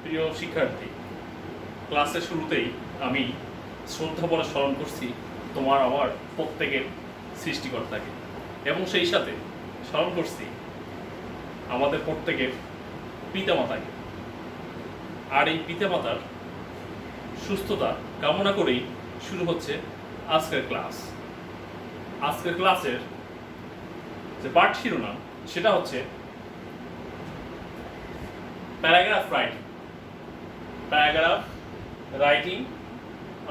প্রিয় শিক্ষার্থী, ক্লাসের শুরুতেই আমি শ্রদ্ধা বলে স্মরণ করছি তোমার আমার প্রত্যেকের সৃষ্টিকর্তাকে, এবং সেই সাথে স্মরণ করছি আমাদের প্রত্যেকের পিতামাতাকে। আর এই পিতামাতার সুস্থতা কামনা করেই শুরু হচ্ছে আজকের ক্লাস। আজকের ক্লাসের যে পাঠ শিরোনাম সেটা হচ্ছে paragraph writing. Paragraph writing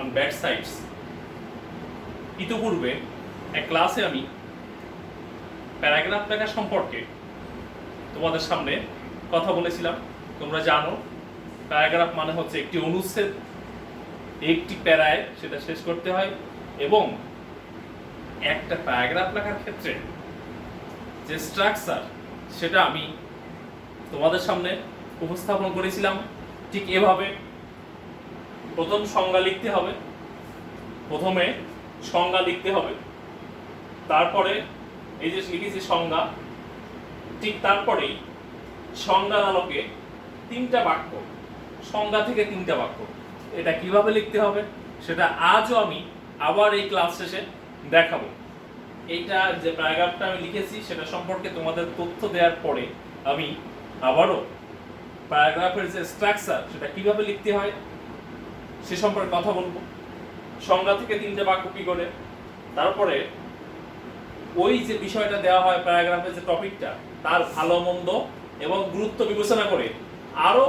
on bad sides. ইতিপূর্বে এক ক্লাসে আমি প্যারাগ্রাফ লেখা সম্পর্কে তোমাদের সামনে কথা বলেছিলাম। তোমরা জানো প্যারাগ্রাফ মানে হচ্ছে একটি অনুচ্ছেদ, একটি প্যারায় সেটা শেষ করতে হয়, এবং একটা প্যারাগ্রাফ লেখার ক্ষেত্রে যে স্ট্রাকচার সেটা আমি তোমাদের সামনে উপস্থাপন করেছিলাম। ঠিক এভাবে প্রথম সংজ্ঞা লিখতে হবে, প্রথমে সংজ্ঞা লিখতে হবে, তারপরে এই যে লিখেছি সংজ্ঞা, ঠিক তারপরেই সংজ্ঞার আলোকে তিনটা বাক্য, সংজ্ঞা থেকে তিনটা বাক্য। এটা কিভাবে লিখতে হবে সেটা আজও আমি আবার এই ক্লাস শেষে দেখাবো। এইটা যে প্যারাগ্রাফটা আমি লিখেছি সেটা সম্পর্কে তোমাদের তথ্য দেওয়ার পরে আমি আবারও প্যারাগ্রাফের যে স্ট্রাকচার সেটা কিভাবে লিখতে হয় সে সম্পর্কে কথা বলবো। সংজ্ঞা থেকে তিনটে বাক্য কি করে, তারপরে ওই যে বিষয়টা দেওয়া হয় প্যারাগ্রাফের যে টপিকটা তার ভালো মন্দ এবং গুরুত্ব বিবেচনা করে আরো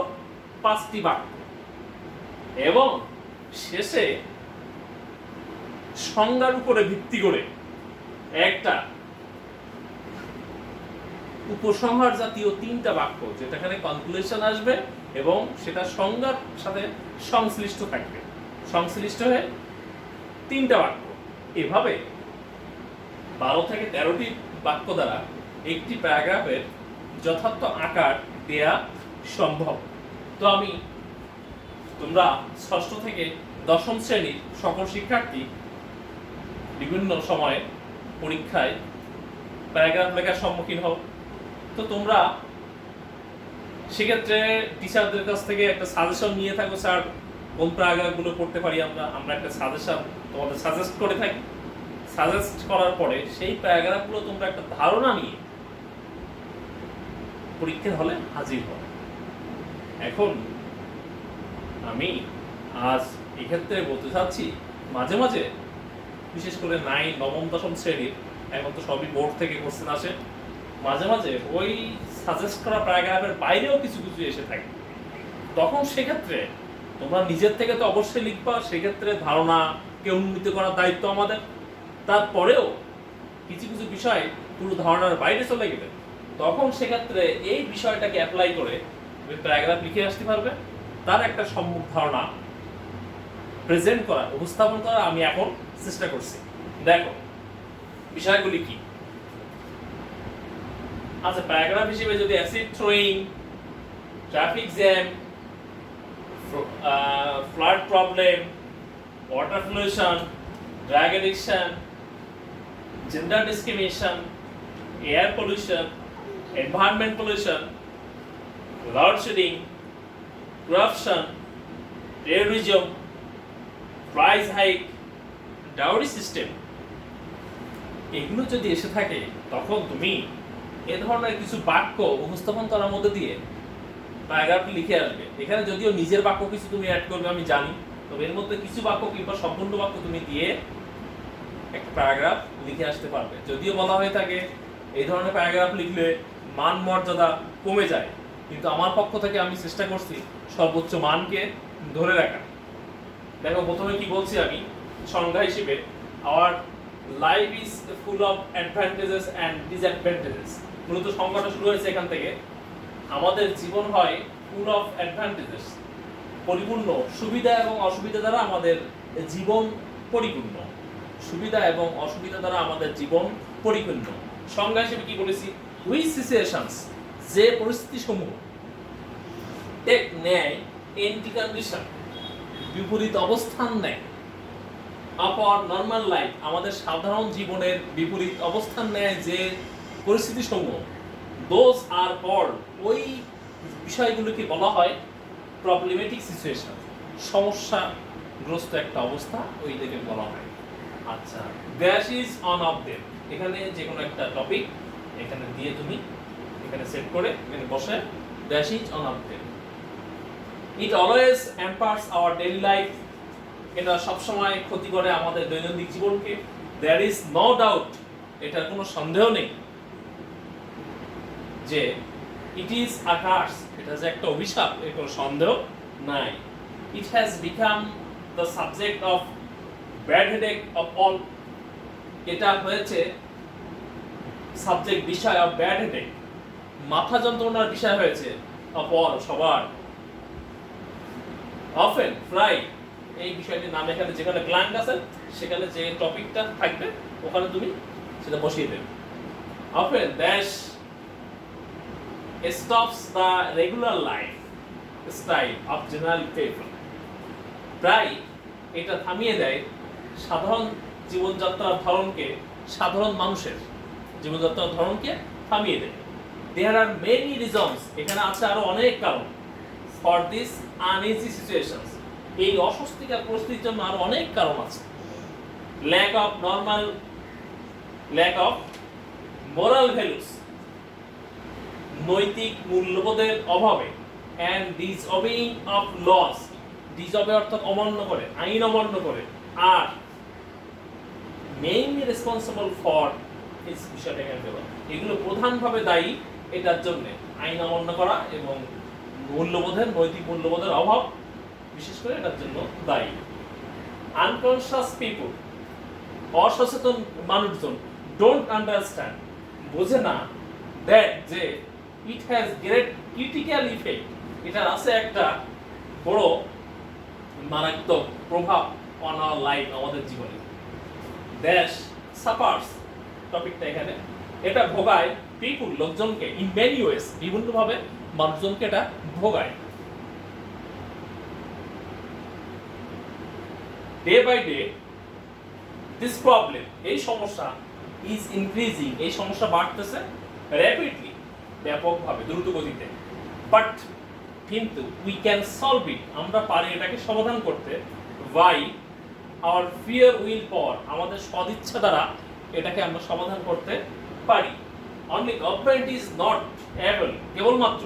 5টি বাক্য, এবং শেষে সংজ্ঞার উপরে ভিত্তি করে একটা উপসংহার জাতীয় 3টা বাক্য, যেটাখানে কনক্লুশন আসবে এবং সেটা সংজ্ঞার সাথে সংশ্লিষ্ট থাকবে, সংশ্লিষ্ট হয়ে 3টা বাক্য। এভাবে 12 থেকে 13টি বাক্য দ্বারা একটি প্যারাগ্রাফের যথার্থ আকার দেয়া সম্ভব। তো আমি তোমরা 6ষ্ঠ থেকে 10ম শ্রেণীর সকল শিক্ষার্থী বিভিন্ন সময়ে পরীক্ষায় প্যারাগ্রাফ লেখার সম্মুখীন হও। তো তোমরা সেক্ষেত্রে টিচারদের কাছ থেকে একটা সাজেশন নিয়ে থাকো, স্যার কোন প্যারাগ্রাফগুলো পড়তে পারি আমরা একটা সাজেশন তোমাদের সাজেস্ট করে থাকি। সাজেস্ট করার পরে সেই প্যারাগ্রাফগুলো তোমরা একটা ধারণা নিয়ে পরীক্ষার হলে হাজির হও। এখন আমি আজ এক্ষেত্রে বলতে চাচ্ছি, মাঝে মাঝে বিশেষ করে 9, 9ম 10ম শ্রেণীর, এখন তো সবই বোর্ড থেকে কোশ্চেন আসে, মাঝে মাঝে ওই সাজেস্ট করা প্যারাগ্রাফের বাইরেও কিছু কিছু এসে থাকে। তখন সেক্ষেত্রে তোমরা নিজের থেকে তো অবশ্যই লিখবা, সেক্ষেত্রে ধারণাকে উন্নীত করার দায়িত্ব আমাদের। তারপরেও কিছু কিছু বিষয় পুরো ধারণার বাইরে চলে গেলে তখন সেক্ষেত্রে এই বিষয়টাকে অ্যাপ্লাই করে প্যারাগ্রাফ লিখে আসতে পারবে। তার একটা সম্মুখ ধারণা প্রেজেন্ট করা, উপস্থাপন করা আমি এখন চেষ্টা করছি। দেখো বিষয়গুলি কি। আচ্ছা, প্যারাগ্রাফ হিসেবে যদি acid throwing, traffic jam, flood problem, water pollution, drug addiction, gender discrimination, air pollution, environment pollution, load shedding, corruption, terrorism, price hike, dowry system, এগুলো যদি এসে থাকে তখন তুমি এ ধরনের কিছু বাক্য উপস্থাপন করার মধ্যে দিয়ে প্যারাগ্রাফটি লিখে আসবে। এখানে যদিও নিজের বাক্য কিছু তুমি অ্যাড করবে আমি জানি, তবে এর মধ্যে কিছু বাক্য কিংবা সম্পূর্ণ বাক্য তুমি দিয়ে একটা প্যারাগ্রাফ লিখে আসতে পারবে। যদিও বলা হয়ে থাকে এই ধরনের প্যারাগ্রাফ লিখলে মান মর্যাদা কমে যায়, কিন্তু আমার পক্ষ থেকে আমি চেষ্টা করছি সর্বোচ্চ মানকে ধরে রাখা। দেখো প্রথমে কি বলছি আমি সংজ্ঞা হিসেবে, our life is full of advantages and disadvantages. মূলত সংজ্ঞাটা শুরু হয়েছে এখান থেকে। আমাদের জীবন হয় ফুল অফ অ্যাডভান্টেজেস, পরিপূর্ণ সুবিধা এবং অসুবিধা দ্বারা আমাদের জীবন পরিপূর্ণ। সুবিধা এবং অসুবিধা দ্বারা আমাদের জীবন পরিপূর্ণ। সংজ্ঞা হিসেবে কি বলেছি, হুইচ সিচুয়েশনস, যে পরিস্থিতি সমূহ, টেক নেয় এন্টি কন্ডিশন, বিপরীত অবস্থান নেয়, আপর নর্মাল লাইফ, আমাদের সাধারণ জীবনের বিপরীত অবস্থান নেয় যে পরিস্থিতি সমূহ, দোজ আর কল্ড, ওই বিষয়গুলোকে বলা হয় প্রবলেমেটিক সিচুয়েশন, সমস্যাগ্রস্ত একটা অবস্থা ওইটাকে বলা হয়। আচ্ছা, দ্যাশ ইজ অন অফ দেম, এখানে যে কোনো একটা টপিক এখানে দিয়ে তুমি এখানে সেট করে এখানে বসে দ্যাশ is on of them. It always hampers our daily life, এটা সবসময় ক্ষতি করে আমাদের দৈনন্দিন জীবনকে। দেয়ার ইজ নো ডাউট, এটার কোনো সন্দেহ নেই যে ইট ইজ আ কার্স, এটা যে একটা অভিশাপ এর কোনো সন্দেহ নাই। It has become the subject of bad headache of all, এটা হয়েছে সাবজেক্ট বিষয় অফ ব্যাড হেডেক, মাথা যন্ত্রণার বিষয় হয়েছে অফ অল সবার। অফেন ফ্রাই, এই বিষয়টির নাম এখানে যেখানে ব্ল্যাঙ্ক আছে সেখানে যে টপিকটা থাকবে ওখানে তুমি সেটা বসিয়ে দেবে। অফেন দ্যাশ stops the regular life style of general people, প্রায় এটা থামিয়ে দেয় সাধারণ জীবনযাত্রার ধরনকে, সাধারণ মানুষের জীবনযাত্রার ধরনকে থামিয়ে দেয়। There are many reasons, এখানে আছে আরো অনেক কারণ, for this uneasy situations, এই অস্বস্তিকর পরিস্থিতির জন্য আরো অনেক কারণ আছে। lack of moral values, নৈতিক মূল্যবোধের অভাবে, and disobeying of laws, disobey অর্থাৎ অমান্য করে, আইন অমান্য করে, আর mainly responsible for this বিষয়টা এখানে দেওয়া, এগুলো প্রধানভাবে দায়ী এটার জন্য, আইন অমান্য করা এবং মূল্যবোধের, নৈতিক মূল্যবোধের অভাব বিশেষ করে এটার জন্য দায়ী। আনকনশাস পিপল, অসচেতন মানুষজন, ডোন্ট আন্ডারস্ট্যান্ড, বোঝে না, দ্যাট যে it has great critical effect, এটার আছে একটা বড় মারাত্মক প্রভাব অন আওয়ার লাইফ, আমাদের জীবনে। দ্যাশ সাফার্স, টপিকটা এখানে, এটা ভোগায় পিপুল, লোকজনকে, ইন মেনি ওয়েজ, বিভিন্নভাবে মানুষজনকে এটা ভোগায়। Day by day this problem, এই সমস্যা, ইজ ইনক্রিজিং, এই সমস্যা বাড়তেছে, র্যাপিডলি, ব্যাপকভাবে, দ্রুত গতিতে। বাট কিন্তু উই ক্যান সলভ ইট, আমরা পারি এটাকে সমাধান করতে। By our fear will power, আমাদের সদিচ্ছা দ্বারা এটাকে আমরা সমাধান করতে পারি। Only government is not able, কেবলমাত্র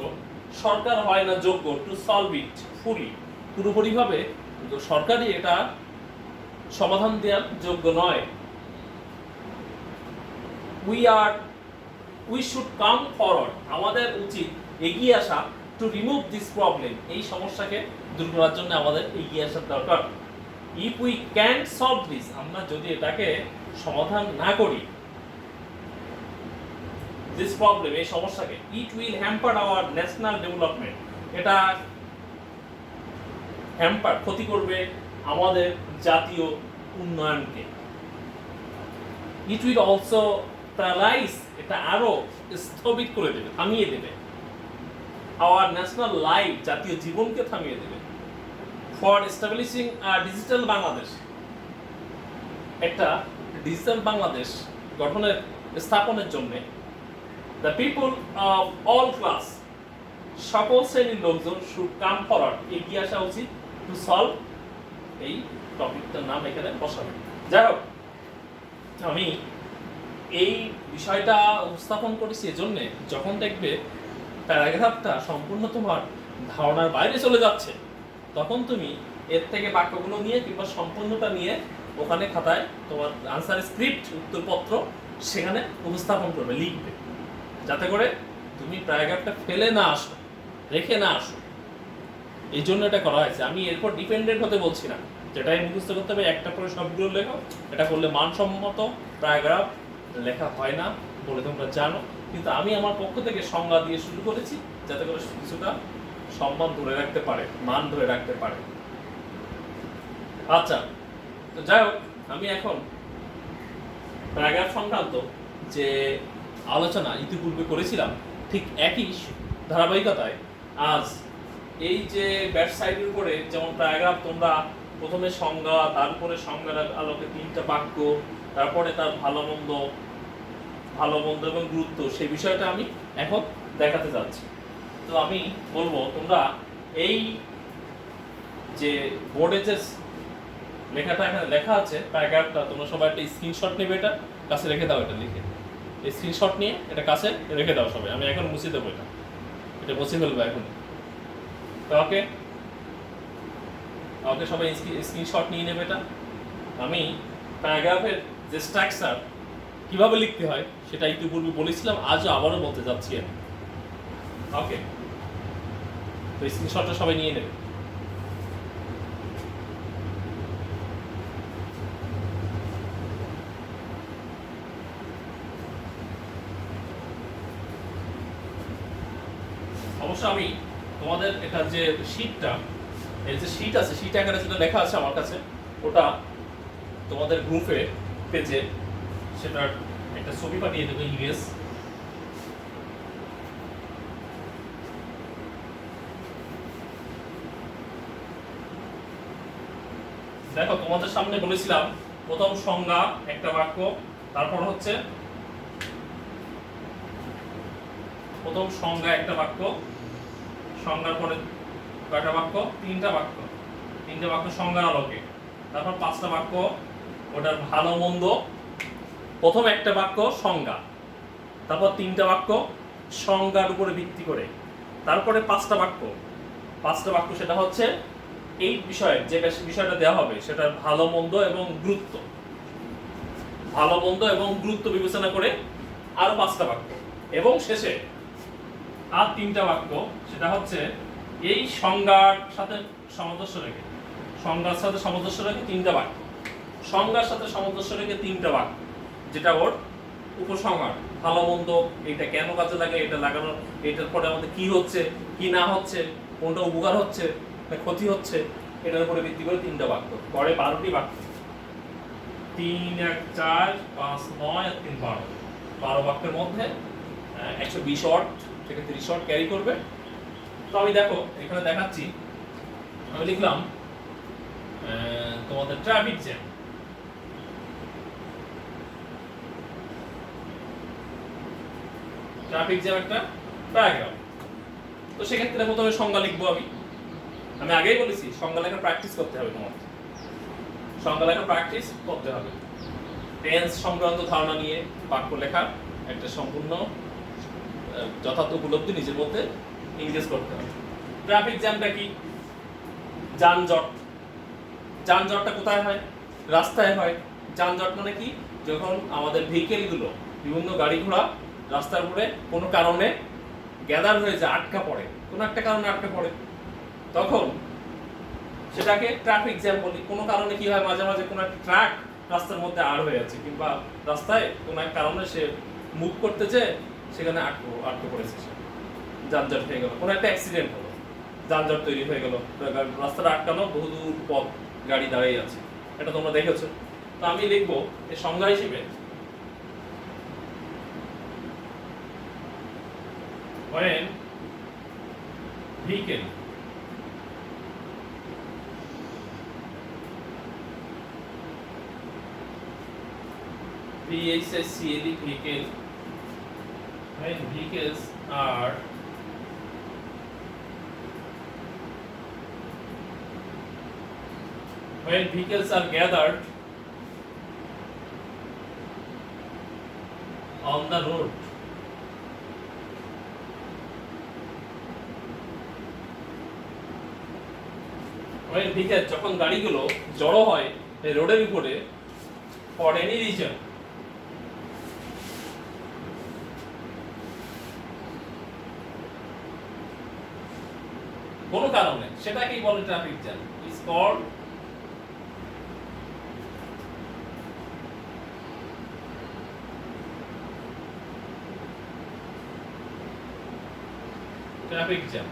সরকার হয় না যোগ্য, টু সলভ ইট ফুলি, পুরোপুরিভাবে সরকারই এটা সমাধান দেওয়ার যোগ্য নয়। উই শুড কাম ফরওয়ার্ড, আমাদের উচিত এগিয়ে আসা, টু রিমুভ দিস প্রবলেম, এই সমস্যাকে দূর করার জন্য আমাদের এগিয়ে আসার দরকার। If we can solve this, আমরা যদি এটাকে সমাধান না করি, দিস প্রবলেম, এই সমস্যাকে, it will hamper our national development, এটা হ্যাম্পার, ক্ষতি করবে আমাদের জাতীয় উন্নয়নকে। ইট উইল অলসো প্যারালাইজ, এটা আরো স্থগিত করে দেবে, থামিয়ে দেবে আওয়ার ন্যাশনাল লাইফ, জাতীয় জীবনকে থামিয়ে দেবে। ফর এস্টাবলিশিং ডিজিটাল বাংলাদেশ, একটা ডিজিটাল বাংলাদেশ গঠনের স্থাপনের জন্য, the people of all class, সকল শ্রেণীর লোকজন, শুড কাম ফরওয়ার্ড, এগিয়ে আসা উচিত, টু সলভ, এই টপিকটার নাম এখানে বসাবে। যাই হোক, আমি এই বিষয়টা উপস্থাপন করেছি এজন্য, যখন দেখবে প্যারাগ্রাফটা সম্পূর্ণ তোমার ধারণার বাইরে চলে যাচ্ছে, তখন তুমি এর থেকে বাক্যগুলো নিয়ে কিংবা সম্পূর্ণটা নিয়ে ওখানে খাতায় তোমার আনসার স্ক্রিপ্ট, উত্তরপত্র সেখানে উপস্থাপন করবে, লিখবে, যাতে করে তুমি প্যারাগ্রাফটা ফেলে না আসো, রেখে না আসো। এই জন্য এটা করা হয়েছে। আমি এরপর ডিপেন্ডেন্ট হতে বলছি না, যেটাই মুখস্থ করতে হবে একটা করে সবগুলো লেখো, এটা করলে মানসম্মত প্যারাগ্রাফ লেখা হয় না বলে তোমরা জানো, কিন্তু আমি আমার পক্ষ থেকে সংজ্ঞা দিয়ে শুরু করেছি, যাতে করে কিছুটা সম্মান ধরে রাখতে পারে, মান ধরে রাখতে পারে। আচ্ছা, তো যাই হোক, আমি এখন প্যারাগ্রাফ সংক্রান্ত যে আলোচনা ইতিপূর্বে করেছিলাম, ঠিক একই ধারাবাহিকতায় আজ এই যে ব্যাট সাইডের উপরে যেমন প্যারাগ্রাফ তোমরা প্রথমে সংজ্ঞা, তারপরে সংজ্ঞার আলোকে 3টা বাক্য, তারপরে তার ভালো মন্দ এবং গুরুত্ব, সেই বিষয়টা আমি এখন দেখাতে যাচ্ছি। তো আমি বলবো তোমরা এই যে বোর্ডে যে লেখাটা এখানে লেখা আছে প্যারাগ্রাফটা, তোমরা সবাই একটা স্ক্রিনশট নেবে, এটা কাছে রেখে দাও, এটা লিখে এই স্ক্রিনশট নিয়ে এটা কাছে রেখে দাও সবাই। আমি এখন মুছে দেবো, এটা মুছে ফেলবো এখন। তো ওকে ওকে সবাই স্ক্রিনশট নিয়ে নেবে এটা। আমি প্যারাগ্রাফের যে স্ট্রাকচার কিভাবে লিখতে হয় সেটা একটু পূর্বে বলেছিলাম, আজও আবারও বলতে যাচ্ছি আমি। ওকে, তো স্ক্রিনশটটা সবাই নিয়ে নেবে। অবশ্য আমি তোমাদের এটা যে শীটটা, এর যে শীট আছে, শীট আকারে যেটা লেখা আছে আমার কাছে, ওটা তোমাদের গ্রুপে পেজে সেটার একটা ছবি পাঠিয়ে দেবো ইমেজ। দেখো তোমাদের সামনে বলেছিলাম প্রথম সংজ্ঞা একটা বাক্য, তারপর হচ্ছে প্রথম সংজ্ঞা একটা বাক্য, সংজ্ঞার পরে কয়টা বাক্য? তিনটা বাক্য সংজ্ঞার আলোকে, তারপর 5টা বাক্য ওটার ভালো মন্দ, প্রথম একটা বাক্য সংজ্ঞা, তারপর 3টা বাক্য সংজ্ঞার উপরে ভিত্তি করে, তারপরে 5টা বাক্য সেটা হচ্ছে এই বিষয়ে যে বিষয়টা দেওয়া হবে সেটার ভালো মন্দ এবং গুরুত্ব বিবেচনা করে আরো 5টা বাক্য, এবং শেষে আর 3টা বাক্য, সেটা হচ্ছে এই সংজ্ঞার সাথে সামঞ্জস্য রেখে 3টা বাক্য, সংজ্ঞার সাথে সামঞ্জস্য রেখে 3টা বাক্য, যেটা ওর উপসংহার, ভালো মন্দ, এটা কেন কাজে লাগে, এটা লাগানোর এটার পরে আমাদের কি হচ্ছে কি না হচ্ছে, কোনটা উপকার হচ্ছে না ক্ষতি হচ্ছে, এটার উপরে ভিত্তি করে 3টা বাক্য, পরে 12টি বাক্য, 3 1 4 5 9 আর 3 12 বাক্যের মধ্যে 120 ওয়ার্ড থেকে 30 ওয়ার্ড ক্যারি করবে। তো আমি দেখো এখানে দেখাচ্ছি, আমি লিখলাম তোমাদের ট্রাফিক জ্যাম। একটা প্যারাগ্রাফ। তো সেক্ষেত্রে প্রথমে সংজ্ঞা লিখবো। আমি আগেই বলেছি সংজ্ঞা লেখা প্র্যাকটিস করতে হবে, তোমার সংজ্ঞা লেখা প্র্যাকটিস করতে হবে। টেন্স সংক্রান্ত ধারণা নিয়ে বাক্য লেখার একটা সম্পূর্ণ যথার্থ উপলব্ধি নিজের মধ্যে ইংরেজ করতে হবে। ট্রাফিক জ্যামটা কি? যানজটটা কোথায় হয়? রাস্তায় হয়। যানজট মানে কি? যখন আমাদের ভেহিকেলগুলো, বিভিন্ন গাড়ি ঘোড়া রাস্তার উপরে কোনো কারণে গ্যাদার হয়ে যায়, আটকা পড়ে, কোনো একটা কারণে আটকা পড়ে, তখন সেটাকে ট্রাফিক জ্যাম বলি। কোনো কারণে কি হয়, মাঝে মাঝে কোনো একটা ট্রাক রাস্তার মধ্যে আড় হয়ে আছে, কিংবা রাস্তায় কোনো এক কারণে সে মুভ করতে যেয়ে সেখানে আটকে পড়েছে, সে যানজট হয়ে গেল, কোনো একটা অ্যাক্সিডেন্ট হলো, যানজট তৈরি হয়ে গেল, রাস্তাটা আটকানো, বহুদূর পথ গাড়ি দাঁড়িয়ে আছে, এটা তোমরা দেখেছো। তো আমি লিখবো এর সংজ্ঞা হিসেবে, when vehicle vehicle, when vehicles are gathered on the road, when vehicles যখন গাড়িগুলো জড়ো হয় এই রোডের উপরে, for any reason, কোনো কারণে, সেটাকেই বলে traffic jam, is called traffic jam.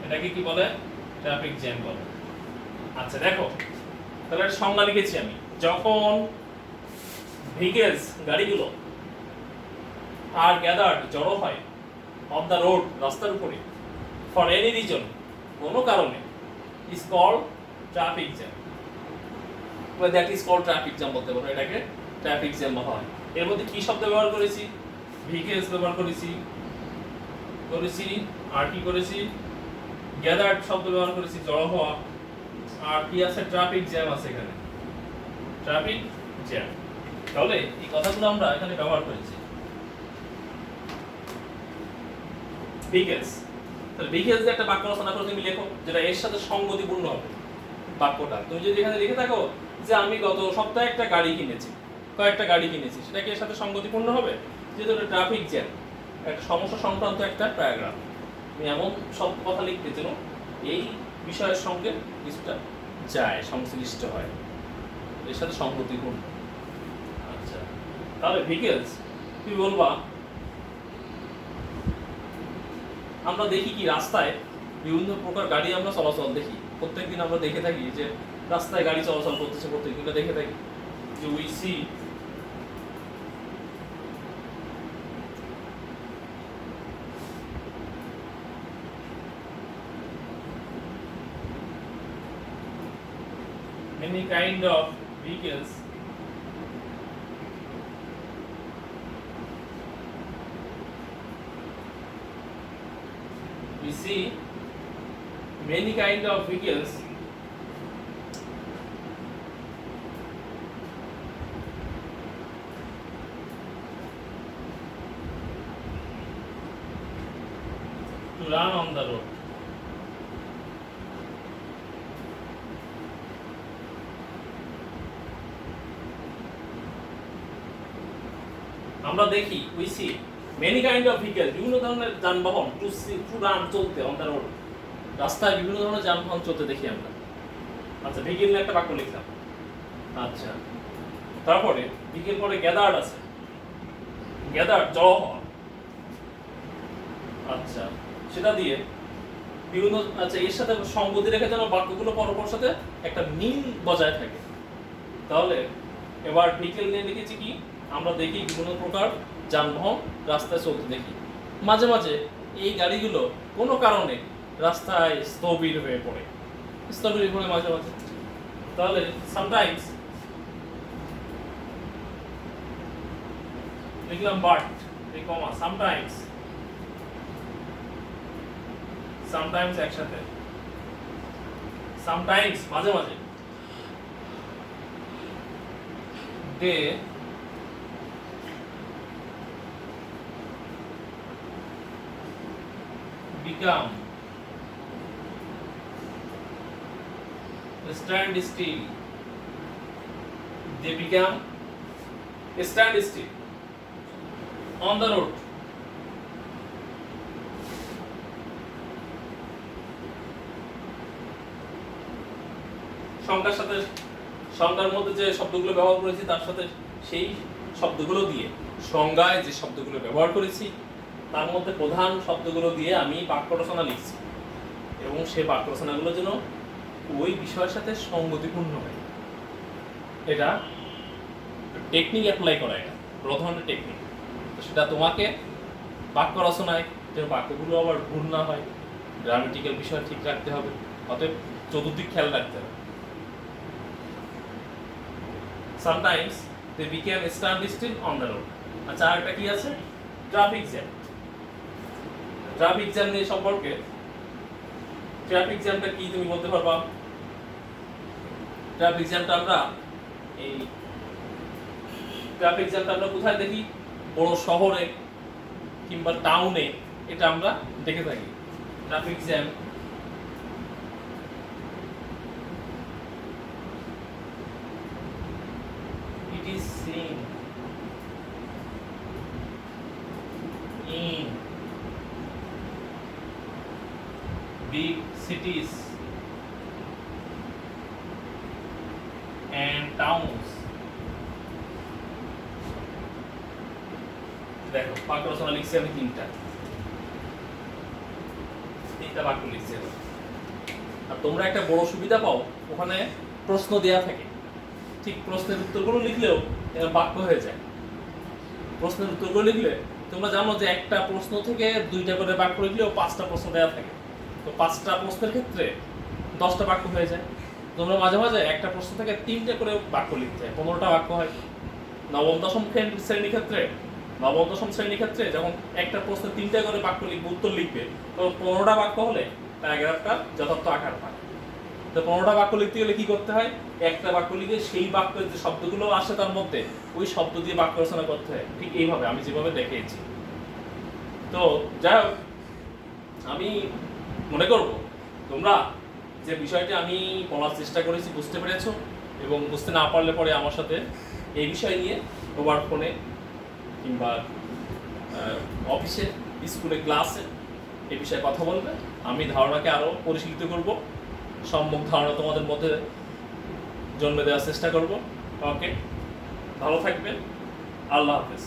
এটাকে কি বলে? ট্রাফিক জ্যাম বলে। আচ্ছা দেখো, তাহলে সংজ্ঞা লিখেছি আমি, যখন ভেহিকেলস গাড়িগুলো আর গ্যাদার্ড জড়ো হয় অন দ্য রোড রাস্তার উপরে, ফর এনি রিজন কোনো কারণে, is called traffic jam. That is called traffic jam বলতে পারো, এটাকে ট্রাফিক জ্যাম বলা হয়। এর মধ্যে কি শব্দ ব্যবহার করেছি? ভেহিকেলস ব্যবহার করেছি, আর কি করেছি? গ্যাদার্ড শব্দ ব্যবহার করেছি, জড়ো হওয়া। আর কি আছে? ট্রাফিক জ্যাম আছে এখানে, ট্রাফিক জ্যাম। তাহলে এই কথাগুলো আমরা এখানে ব্যবহার করেছি। ভিকেলস, তাহলে ভিকেলস একটা বাক্য রচনা করে তুমি লেখো যেটা এর সাথে সঙ্গতিপূর্ণ হবে বাক্যটা। তুমি যদি এখানে লিখে থাকো যে আমি গত সপ্তাহে একটা গাড়ি কিনেছি, কয়েকটা গাড়ি কিনেছি, সেটা কি এর সাথে সঙ্গতিপূর্ণ হবে? যেহেতু এটা ট্রাফিক জ্যাম, একটা সমস্যা সংক্রান্ত একটা প্যারাগ্রাফ, তুমি এমন সব কথা লিখতে যেন এই বিষয়ের সঙ্গে কিছুটা যায়, সংশ্লিষ্ট হয়, এর সাথে সঙ্গতিপূর্ণ। আচ্ছা, তাহলে ভিকেলস তুমি বলবা, আমরা দেখি কি রাস্তায় বিভিন্ন প্রকার গাড়ি আমরা চলাচল দেখি, প্রত্যেকদিন আমরা দেখে থাকি যে রাস্তায় গাড়ি চলাচল করতেছে, প্রত্যেকদিন দেখে থাকি যে we see many kind of vehicles we see many kind of vehicles to run on the road. আমরা দেখি we see many kind of vehicle, বিভিন্ন ধরনের যানবাহন টু রান, চলতে অন দ্য রোড, রাস্তায় বিভিন্ন ধরনের যানবাহন চলতে দেখি আমরা। আচ্ছা, ভেহিকল নিয়ে একটা বাক্য লিখলাম। আচ্ছা, তারপরে ভেহিকল পরে গ্যাদার্ড আছে, গ্যাদার্ড জড়ো হওয়া। আচ্ছা, সেটা দিয়ে বিভিন্ন, আচ্ছা এর সাথে সঙ্গতি রেখে যেন বাক্যগুলো পরপর সাথে একটা মিল বজায় থাকে। তাহলে এবার ভেহিকল নিয়ে লিখেছি কি, আমরা দেখি বিভিন্ন প্রকার যানবাহন রাস্তায় চলতে দেখি, মাঝে মাঝে এই গাড়িগুলো কোনো কারণে রাস্তায় স্থবির হয়ে পড়ে, মাঝে মাঝে। তাহলে সামটাইমস লিখলাম বাট, এই কমা, সামটাইমস একসাথে, সামটাইমস মাঝে মাঝে, দে become stand still, they become stand still on the road. সংখ্যার সাথে, সংখ্যার মধ্যে যে শব্দগুলো ব্যবহার করেছি তার সাথে সেই শব্দগুলো দিয়ে, সংজ্ঞায় যে শব্দগুলো ব্যবহার করেছি তার মধ্যে প্রধান শব্দগুলো দিয়ে আমি বাক্য রচনা লিখছি, এবং সেই বাক্য রচনাগুলো যেন ওই বিষয়ের সাথে সঙ্গতিপূর্ণ হয়। এটা টেকনিক অ্যাপ্লাই করা, এটা বড় ধরনের টেকনিক। তো সেটা তোমাকে বাক্য রচনায় যেন বাক্যগুলো আবার ভুল না হয়, গ্রামেটিক্যাল বিষয় ঠিক রাখতে হবে, অতএব চতুর্দিক খেয়াল রাখতে হবে। Sometimes they became stand still on the road. আচ্ছা, আর একটা কি আছে? Traffic jam. ট্রাফিক জ্যাম নিয়ে সম্পর্কে, ট্রাফিক জ্যামটা কি তুমি বলতে পারবা? ট্রাফিক জ্যামটা আমরা কোথায় দেখি? বড় শহরে কিংবা টাউনে এটা আমরা দেখে থাকি। Traffic jam it is seen in big cities and towns. দেখো, বাক্য রচনা লিখছি আমি তিনটা বাক্য লিখছি। আর তোমরা একটা বড় সুবিধা পাও, ওখানে প্রশ্ন দেয়া থাকে, ঠিক প্রশ্নের উত্তরগুলো লিখলেও বাক্য হয়ে যায়। প্রশ্নের উত্তরগুলো লিখলে তোমরা জানো যে একটা প্রশ্ন থেকে 2টা করে বাক্য লিখলেও 5টা প্রশ্ন দেওয়া থাকে, তো 5টা প্রশ্নের ক্ষেত্রে 10টা বাক্য হয়ে যায়। তোমরা মাঝে মাঝে একটা প্রশ্ন থেকে 3টে করে বাক্য লিখতে হয়, 15টা বাক্য হয়। নবম দশম শ্রেণীর ক্ষেত্রে যখন একটা প্রশ্নে 3টা করে বাক্য লিখবে, উত্তর লিখবে, তো 15টা বাক্য হলে প্যারাগ্রাফটা যথার্থ আকার পায়। তো 15টা বাক্য লিখতে গেলে কি করতে হয়, একটা বাক্য লিখে সেই বাক্যের যে শব্দগুলো আসে তার মধ্যে ওই শব্দ দিয়ে বাক্য রচনা করতে হয়, ঠিক এইভাবে আমি যেভাবে দেখিয়েছি। তো যাই হোক, আমি মনে করব তোমরা যে বিষয়টি আমি বলার চেষ্টা করেছি বুঝতে পেরেছো, এবং বুঝতে না পারলে পরে আমার সাথে এই বিষয় নিয়ে তোমার ফোনে কিংবা অফিসে, স্কুলে, ক্লাসে এই বিষয়ে কথা বলবে। আমি ধারণাকে আরও পরিশীলিত করব, সম্মুখ ধারণা তোমাদের মধ্যে জন্মে দেওয়ার চেষ্টা করব। ওকে, ভালো থাকবেন, আল্লাহ হাফেজ।